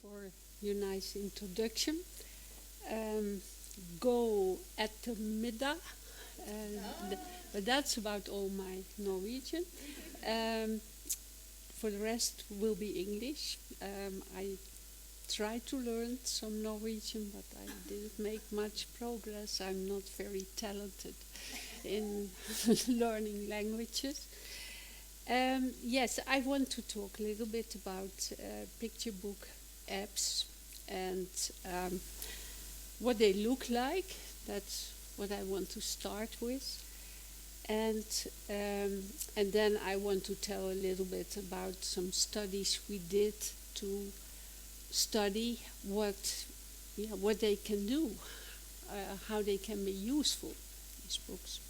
for your nice introduction. Go ettermiddag. But that's about all my Norwegian. For the rest will be English. I tried to learn some Norwegian, but I didn't make much progress. I'm not very talented in learning languages. Yes, I want to talk a little bit about picture book apps and what they look like. That's what I want to start with. And then I want to tell a little bit about some studies we did to study what they can do, how they can be useful, these books.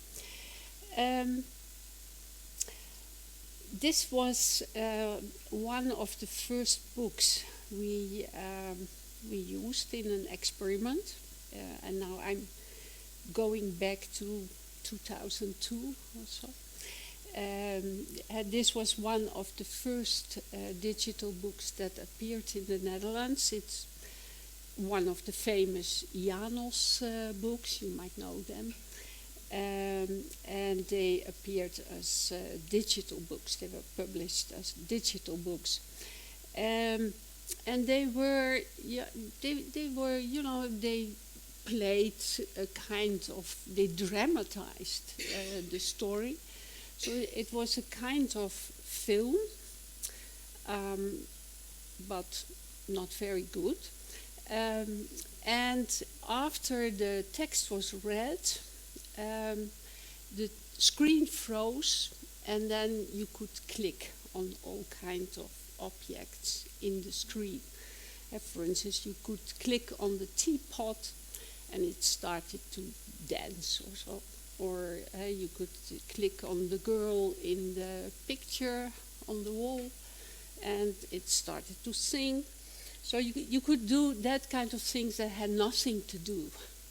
This was one of the first books we used in an experiment, and now I'm going back to 2002 or so. And this was one of the first digital books that appeared in the Netherlands. It's one of the famous Janos books, you might know them. And they appeared as digital books. They were published as digital books. And they were, they played a kind of, they dramatized the story. So it was a kind of film, but not very good. And after the text was read, the screen froze, and then you could click on all kinds of objects in the screen. For instance, you could click on the teapot, and it started to dance or so. Or you could click on the girl in the picture on the wall, and it started to sing. So you could do that kind of things that had nothing to do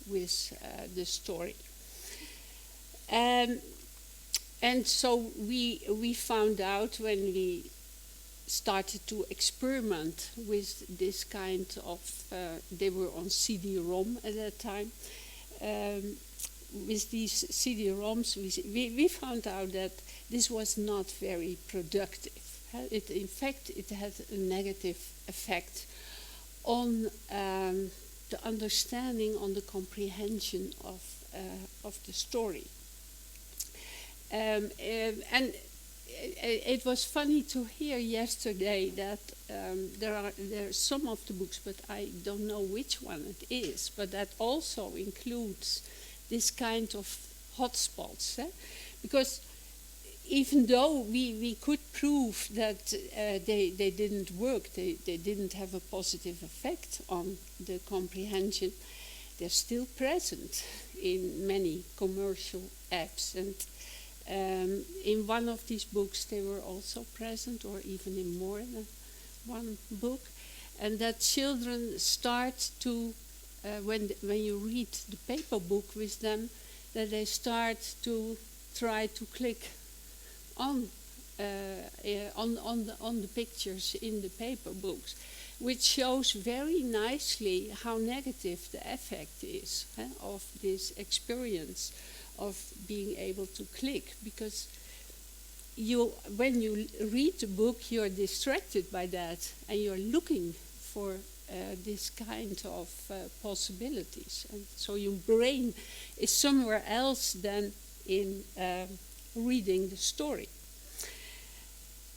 with the story. And so we found out when we started to experiment with this kind of, they were on CD-ROM at that time, with these CD-ROMs, we found out that this was not very productive. In fact, it had a negative effect on the understanding, on the comprehension of the story. And it was funny to hear yesterday that there are some of the books, but I don't know which one it is, but that also includes this kind of hotspots. Because even though we could prove that they didn't work, they didn't have a positive effect on the comprehension, they're still present in many commercial apps. And in one of these books they were also present, or even in more than one book, and that children start to, when you read the paper book with them, that they start to try to click on the pictures in the paper books, which shows very nicely how negative the effect is of this experience of being able to click, because when you read the book, you're distracted by that, and you're looking for this kind of possibilities, and so your brain is somewhere else than in reading the story.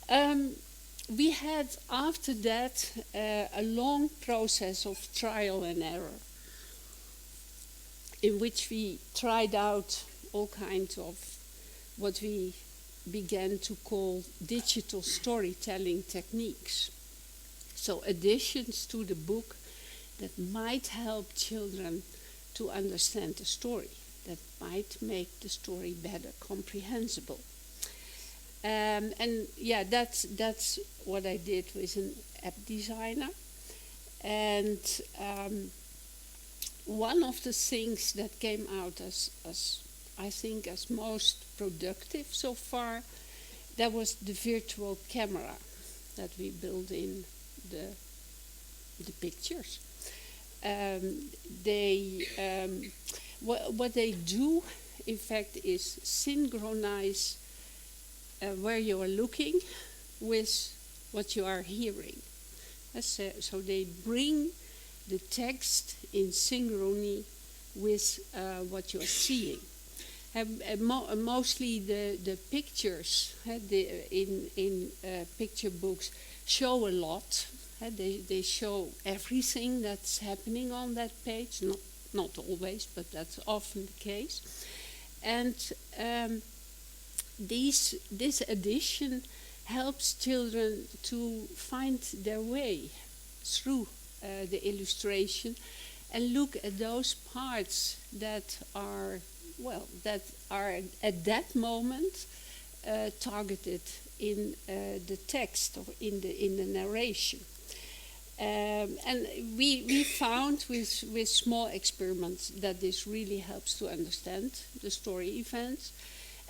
We had after that a long process of trial and error, in which we tried out all kinds of what we began to call digital storytelling techniques. So additions to the book that might help children to understand the story, that might make the story better comprehensible. And yeah, that's what I did with an app designer. And one of the things that came out as I think as most productive so far, that was the virtual camera that we built in the the pictures. They what they do, in fact, is synchronize where you are looking with what you are hearing. So they bring the text in synchrony with what you are seeing. Mostly the pictures in picture books show a lot. They show everything that's happening on that page. Not always, but that's often the case. And this addition helps children to find their way through the illustration and look at those parts that are at that moment targeted in the text or in the narration. And we found with small experiments that this really helps to understand the story events,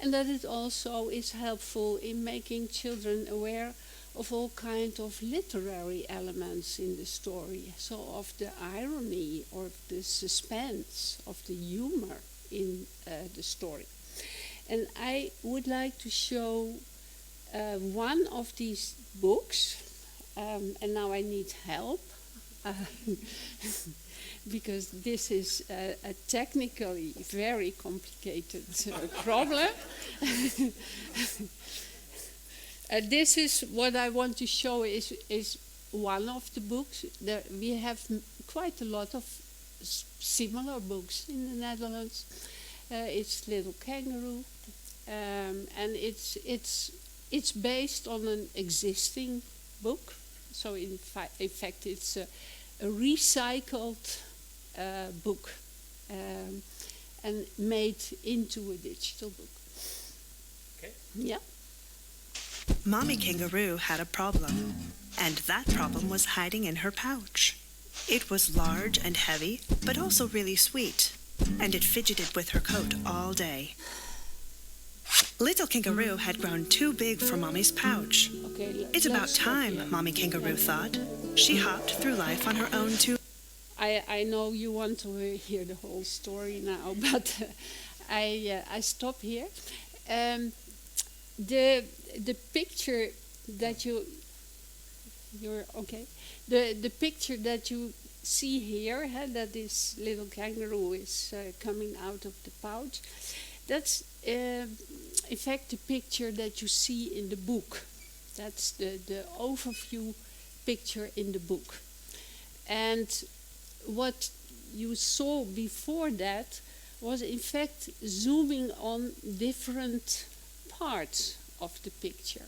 and that it also is helpful in making children aware of all kinds of literary elements in the story, so of the irony or the suspense, of the humor in the story. And I would like to show one of these books, and now I need help, because this is a technically very complicated problem. This is what I want to show is one of the books. We have quite a lot of similar books in the Netherlands. It's Little Kangaroo, and it's based on an existing book. So in fact it's a recycled book and made into a digital book. Okay. Yeah. Mommy Kangaroo had a problem, and that problem was hiding in her pouch. It was large and heavy, but also really sweet, and it fidgeted with her coat all day. Little Kangaroo had grown too big for Mommy's pouch. Okay, It's about time, Mommy Kangaroo thought. She hopped through life on her own two. I know you want to hear the whole story now, but I stop here. The picture that you're okay. The picture that you see here, that this little kangaroo is coming out of the pouch, that's in fact the picture that you see in the book. That's the overview picture in the book. And what you saw before that was in fact zooming on different parts of the picture.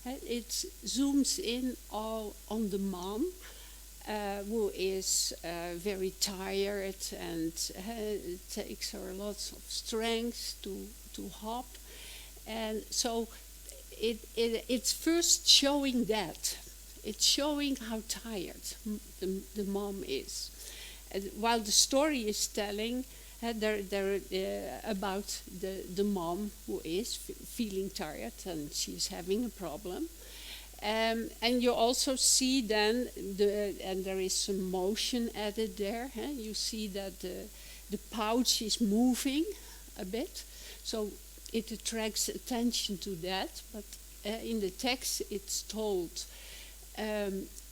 It zooms in all on the mom, who is very tired, and it takes her lots of strength to hop. And so it's first showing that. It's showing how tired the mom is. And while the story is telling about the mom who is feeling tired and she's having a problem. And you also see then, and there is some motion added there. You see that the pouch is moving a bit. So it attracts attention to that. But in the text it's told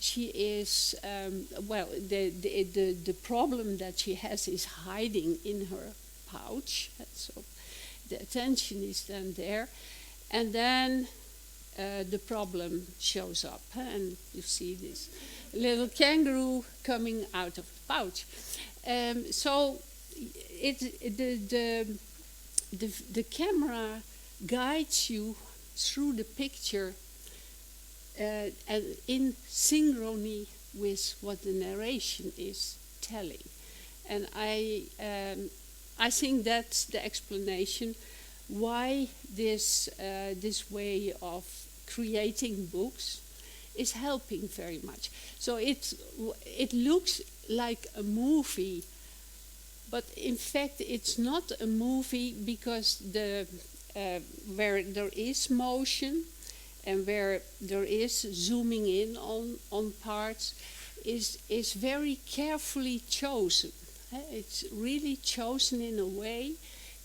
she is, the problem that she has is hiding in her pouch. So the attention is then there. And then the problem shows up. And you see this little kangaroo coming out of the pouch. So the camera guides you through the picture and in synchrony with what the narration is telling. And I think that's the explanation why this way of creating books is helping very much. So it looks like a movie, but in fact it's not a movie, because where there is motion and where there is zooming in on parts, is very carefully chosen. It's really chosen in a way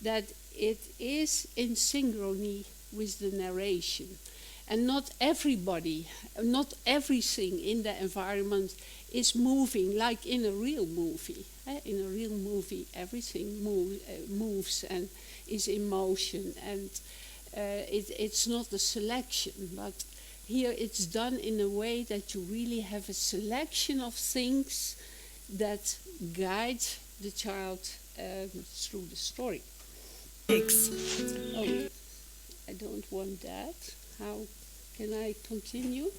that it is in synchrony with the narration. And not everybody, not everything in the environment is moving like in a real movie. In a real movie, everything moves and is in motion, and it's not a selection, but here it's done in a way that you really have a selection of things that guide the child through the story. Thanks. Oh, I don't want that. How can I continue?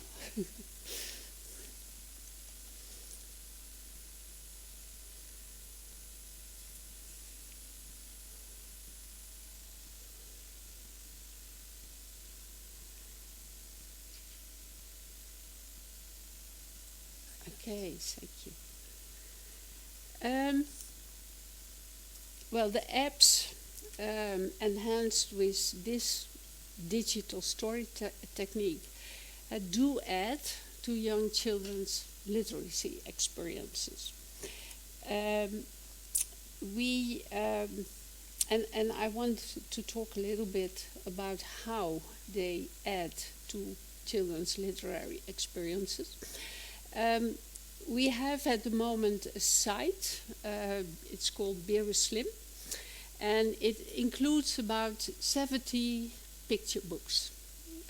Okay, thank you. Well, the apps enhanced with this digital story technique do add to young children's literacy experiences. And I want to talk a little bit about how they add to children's literary experiences. We have at the moment a site, it's called VEBB, and it includes about 70 picture books,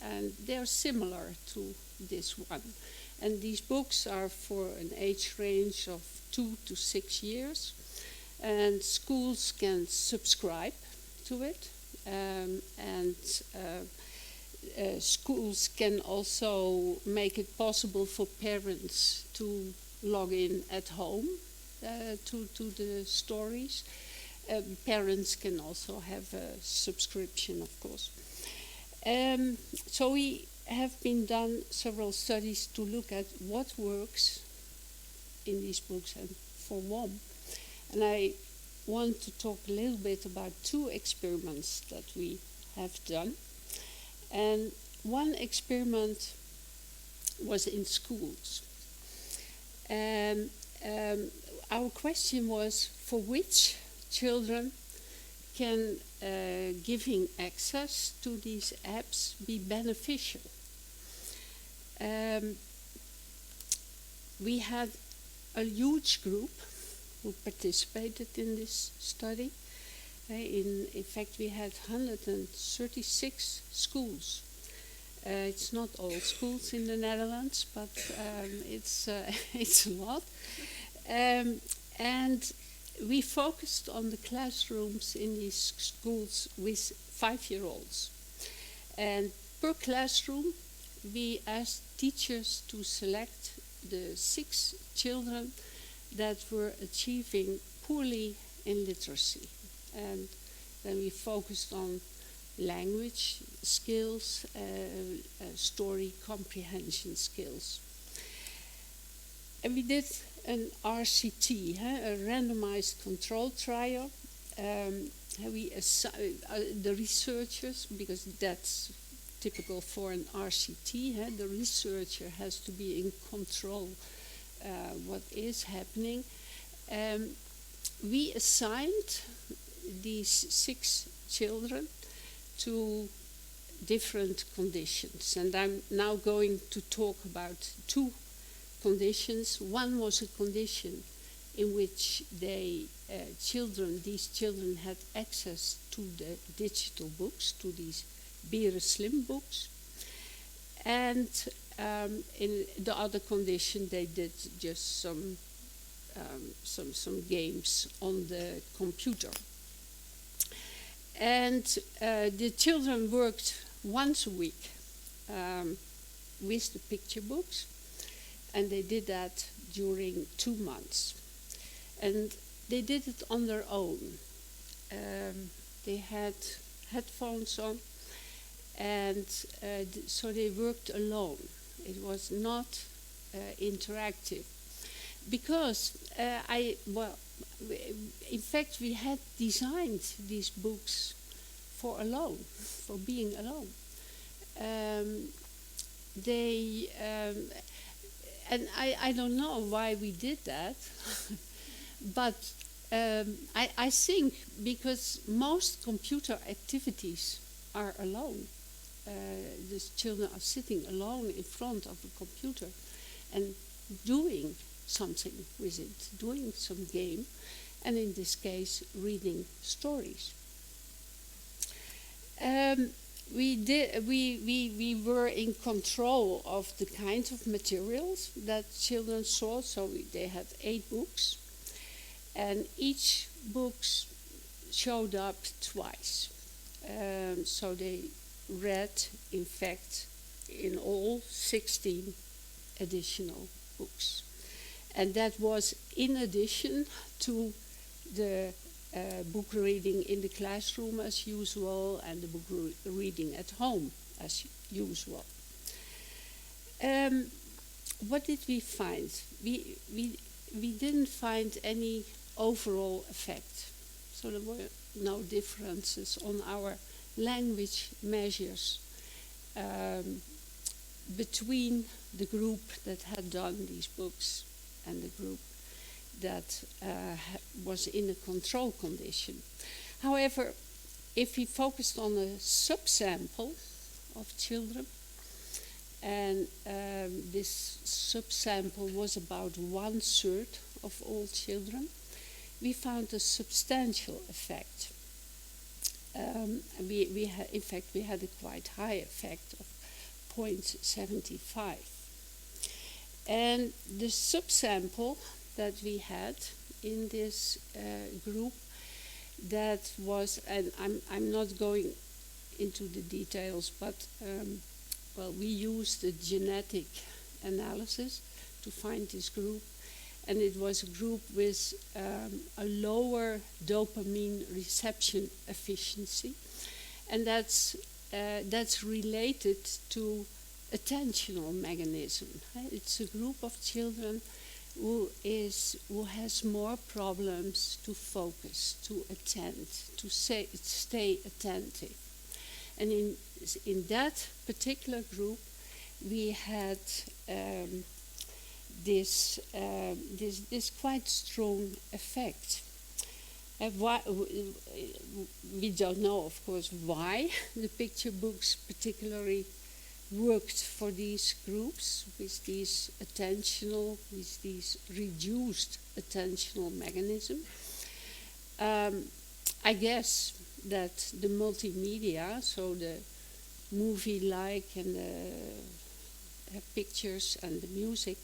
and they're similar to this one. And these books are for an age range of 2 to 6 years, and schools can subscribe to it, and schools can also make it possible for parents to log in at home to the stories. Parents can also have a subscription, of course. So we have been done several studies to look at what works in these books and for whom. And I want to talk a little bit about 2 experiments that we have done. And one experiment was in schools. And our question was, for which children can giving access to these apps be beneficial? We had a huge group who participated in this study. In fact, we had 136 schools. It's not all schools in the Netherlands, but it's a lot. And we focused on the classrooms in these schools with 5-year-olds. And per classroom, we asked teachers to select the 6 children that were achieving poorly in literacy. And then we focused on language skills, story comprehension skills. And we did an RCT, a randomized control trial. The researchers, because that's typical for an RCT, the researcher has to be in control what is happening. We assigned these 6 children to different conditions, and I'm now going to talk about 2 conditions. One was a condition in which these children had access to the digital books, to these VEBB books, and in the other condition they did just some games on the computer. And the children worked once a week with the picture books, and they did that during 2 months. And they did it on their own. They had headphones on, and so they worked alone. It was not interactive. Because in fact, we had designed these books for being alone. and I don't know why we did that, but I think because most computer activities are alone. The children are sitting alone in front of a computer and doing something with it, doing some game, and in this case, reading stories. We were in control of the kinds of materials that children saw, so they had 8 books, and each book showed up twice. So they read, in fact, in all 16 additional books. And that was in addition to the book reading in the classroom as usual and the book reading at home as usual. What did we find? We didn't find any overall effect. So there were no differences on our language measures between the group that had done these books and the group that was in a control condition. However, if we focused on a subsample of children, and this subsample was about 1/3 of all children, we found a substantial effect. In fact, we had a quite high effect of 0.75. And the subsample that we had in this group, that was, and I'm not going into the details, but we used a genetic analysis to find this group, and it was a group with a lower dopamine reception efficiency, and that's related to attentional mechanism. It's a group of children who has more problems to focus, to attend, to stay attentive. And in that particular group, we had this quite strong effect. We don't know, of course, why the picture books particularly worked for these groups with these reduced attentional mechanism. I guess that the multimedia, so the movie-like and the pictures and the music,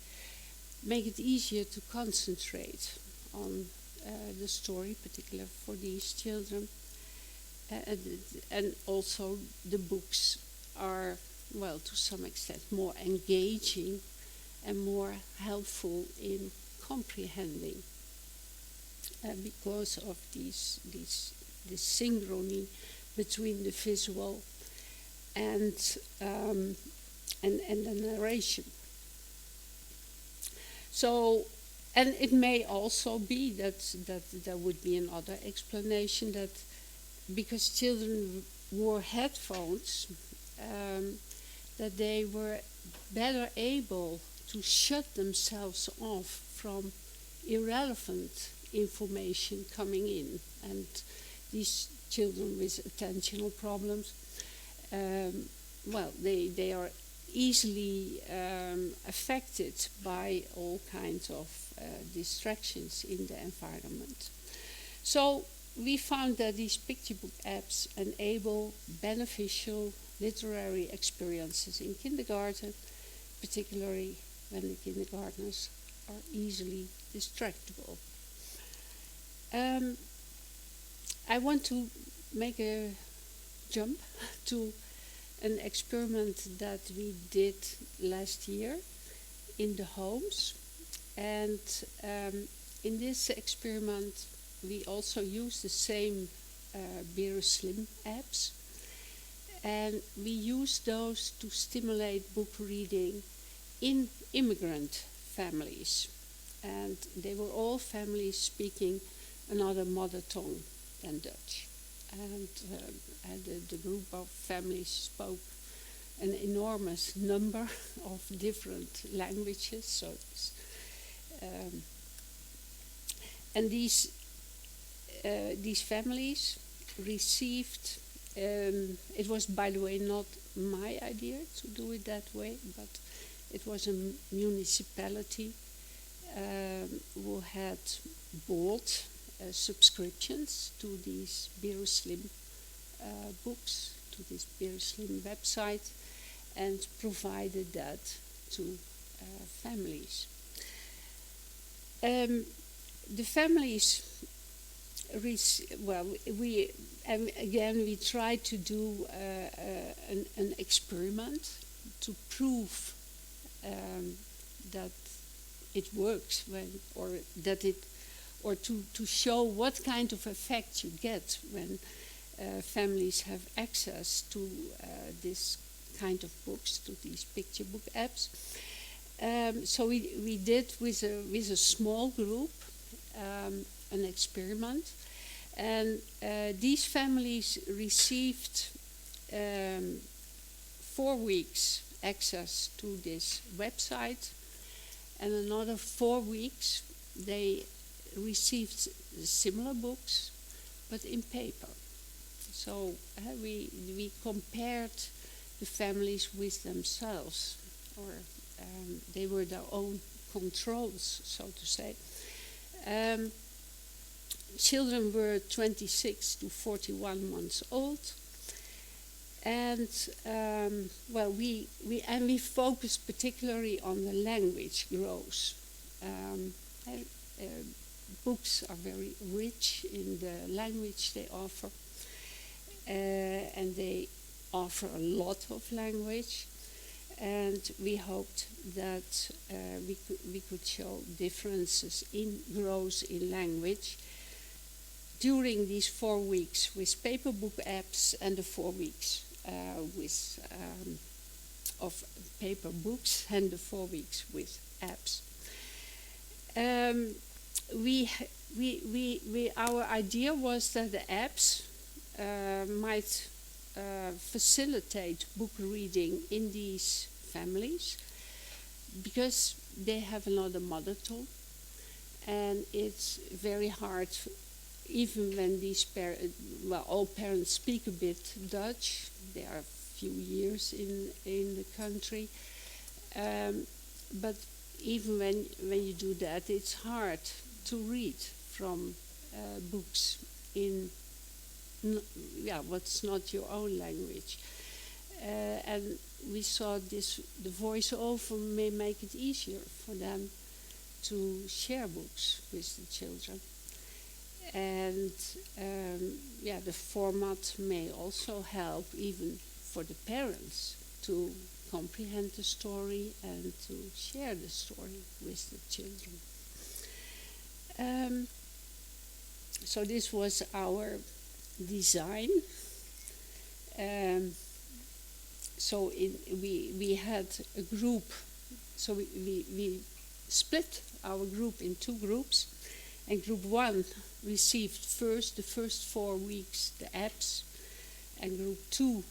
make it easier to concentrate on the story, particularly for these children. And also the books are, well, to some extent, more engaging and more helpful in comprehending because of this synchrony between the visual and the narration. So, and it may also be that there would be another explanation, that because children wore headphones, that they were better able to shut themselves off from irrelevant information coming in. And these children with attentional problems, they are easily affected by all kinds of distractions in the environment. So we found that these picture book apps enable beneficial literary experiences in kindergarten, particularly when the kindergartners are easily distractible. I want to make a jump to an experiment that we did last year in the homes. And in this experiment, we also used the same Beer Slim apps. And we used those to stimulate book reading in immigrant families. And they were all families speaking another mother tongue than Dutch. And the group of families spoke an enormous number of different languages. So, and these families received. It was, by the way, not my idea to do it that way, but it was a municipality who had bought subscriptions to these Beruslim books, to this Beruslim website, and provided that to families. The families, we tried to do an experiment to prove that it works to show what kind of effect you get when families have access to this kind of books, to these picture book apps. So we did with a small group an experiment, and these families received 4 weeks access to this website, and another 4 weeks they received similar books but in paper. So we compared the families with themselves, or they were their own controls, so to say. Children were 26 to 41 months old, and we focused particularly on the language growth. Books are very rich in the language they offer, and they offer a lot of language. And we hoped that we could show differences in growth in language during these 4 weeks with paper book apps and the 4 weeks of paper books and the 4 weeks with apps. Our idea was that the apps might facilitate book reading in these families because they have another mother tongue, and it's very hard, even when these all parents speak a bit Dutch. They are a few years in the country, but even when you do that, it's hard to read from books in what's not your own language. And we thought the voiceover may make it easier for them to share books with the children. And the format may also help even for the parents to comprehend the story and to share the story with the children. So this was our design. We had a group, so we split our group in 2 groups, and group 1 received the first 4 weeks the apps, and group 2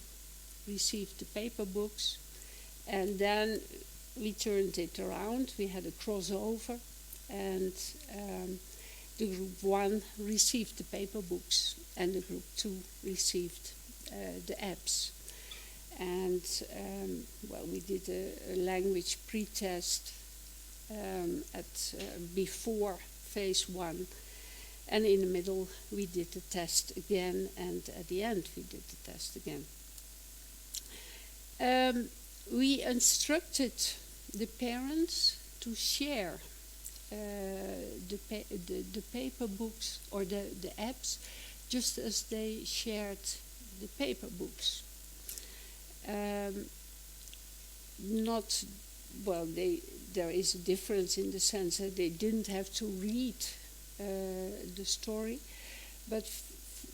received the paper books, and then we turned it around. We had a crossover, and the group 1 received the paper books, and the group 2 received the apps. And we did a language pre-test before phase 1, and in the middle we did the test again, and at the end we did the test again. We instructed the parents to share the paper books or the apps just as they shared the paper books. There is a difference in the sense that they didn't have to read the story, but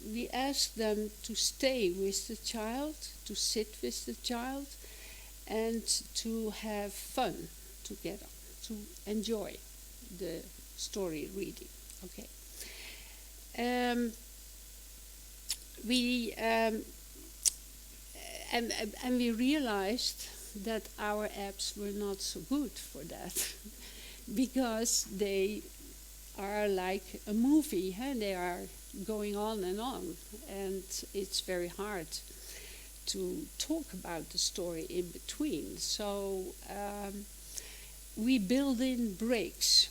we asked them to stay with the child, to sit with the child, and to have fun together, to enjoy the story reading. Okay. and we realized that our apps were not so good for that because they are like a movie, huh? They are going on, and it's very hard to talk about the story in between. So we built in breaks,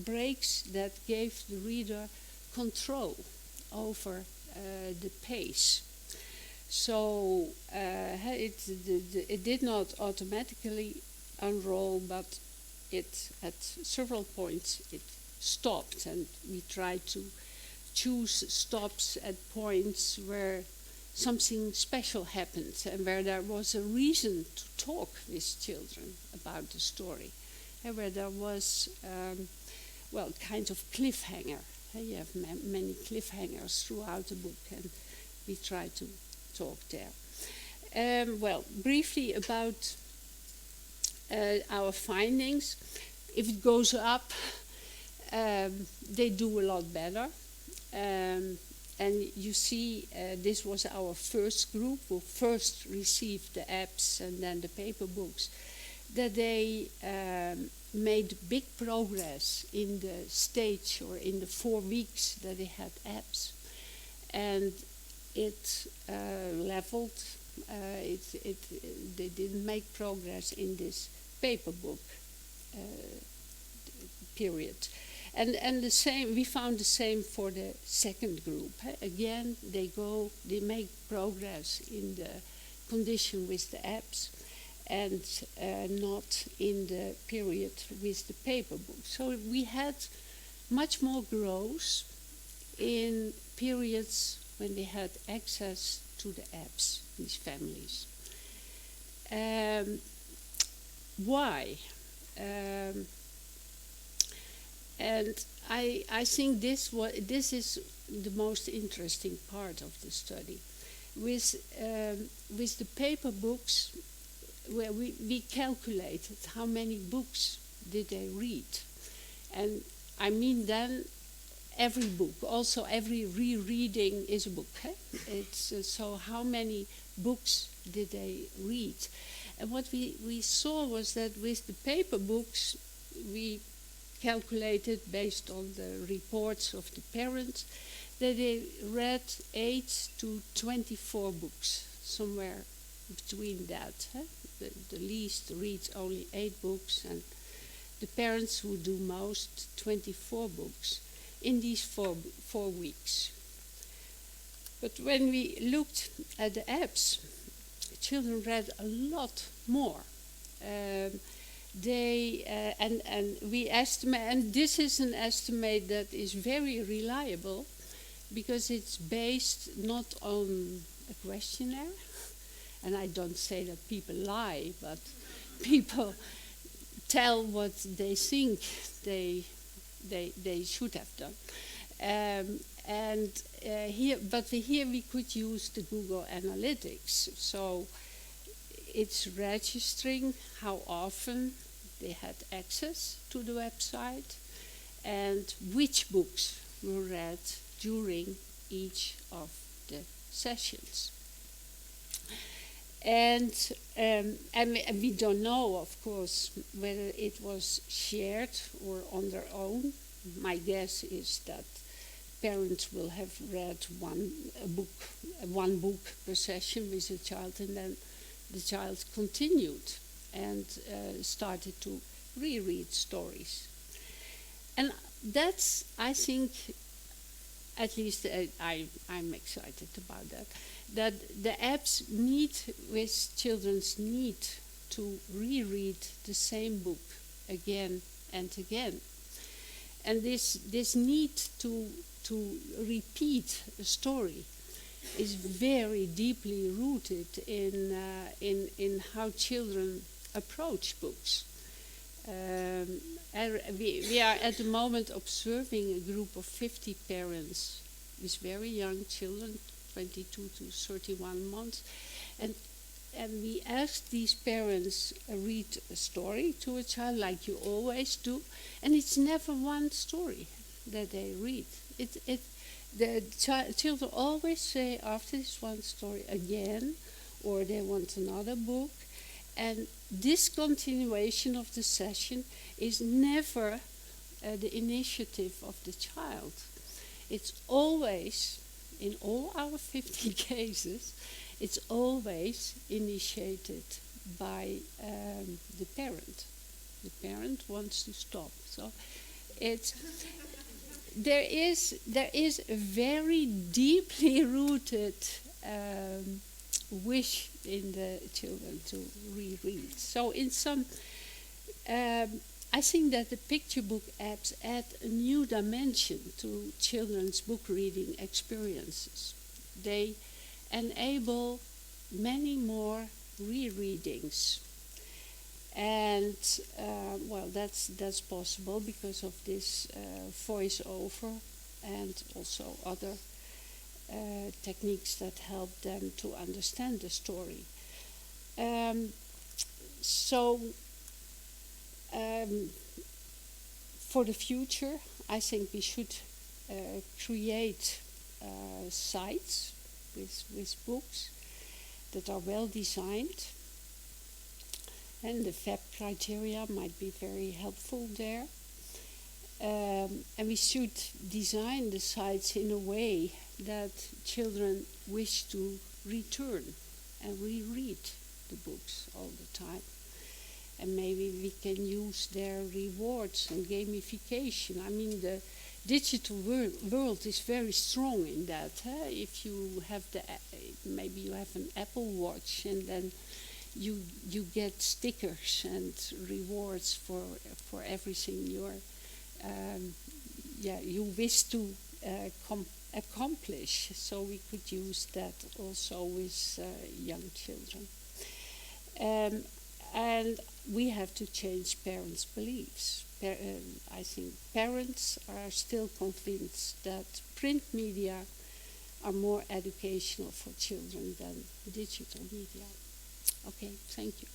breaks that gave the reader control over the pace. So it did not automatically unroll, but it at several points it stopped, and we tried to choose stops at points where something special happened and where there was a reason to talk with children about the story, and where there was kind of cliffhanger. You have many cliffhangers throughout the book, and we try to talk there. Briefly about our findings. If it goes up, they do a lot better. And you see, this was our first group who first received the apps and then the paper books, that they made big progress in the stage or in the 4 weeks that they had apps. And it leveled, they didn't make progress in this paper book period. And the same, we found the same for the second group. Again, they make progress in the condition with the apps and not in the period with the paper book. So we had much more growth in periods when they had access to the apps, these families. Why? And I think this is the most interesting part of the study. With the paper books, where we calculated how many books did they read. And I mean then every book, also every rereading is a book. It's so how many books did they read? And what we saw was that with the paper books, we calculated based on the reports of the parents that they read 8 to 24 books, somewhere between that. The least reads only 8 books, and the parents who do most 24 books in these 4 weeks. But when we looked at the apps, children read a lot more. And we estimate, and this is an estimate that is very reliable because it's based not on a questionnaire, and I don't say that people lie, but people tell what they think they should have done. Here we could use the Google Analytics, so it's registering how often they had access to the website and which books were read during each of the sessions. And we don't know, of course, whether it was shared or on their own. My guess is that parents will have read one book per session with a child, and then the child continued and started to reread stories. And that's, I think, at least I'm excited about that the apps meet with children's need to reread the same book again and again. And this need to repeat a story is very deeply rooted in how children approach books. We are at the moment observing a group of 50 parents with very young children, 22 to 31 months, and we asked these parents read a story to a child like you always do, and it's never one story that they read. the children always say after this one story again, or they want another book, and this continuation of the session is never the initiative of the child. It's always, in all our 15 cases, it's always initiated by the parent. The parent wants to stop. So it's there is a very deeply rooted wish in the children to reread. So in some, I think that the picture book apps add a new dimension to children's book reading experiences. They enable many more rereadings. And well, that's possible because of this voiceover and also other techniques that help them to understand the story. For the future, I think we should create sites with books that are well designed. And the VEBB criteria might be very helpful there. And we should design the sites in a way that children wish to return and reread the books all the time. And maybe we can use their rewards and gamification. I mean, the digital world is very strong in that. If you have maybe you have an Apple Watch, and then you get stickers and rewards for everything you wish to accomplish. So we could use that also with young children. And we have to change parents' beliefs. I think parents are still convinced that print media are more educational for children than digital media. Okay, thank you.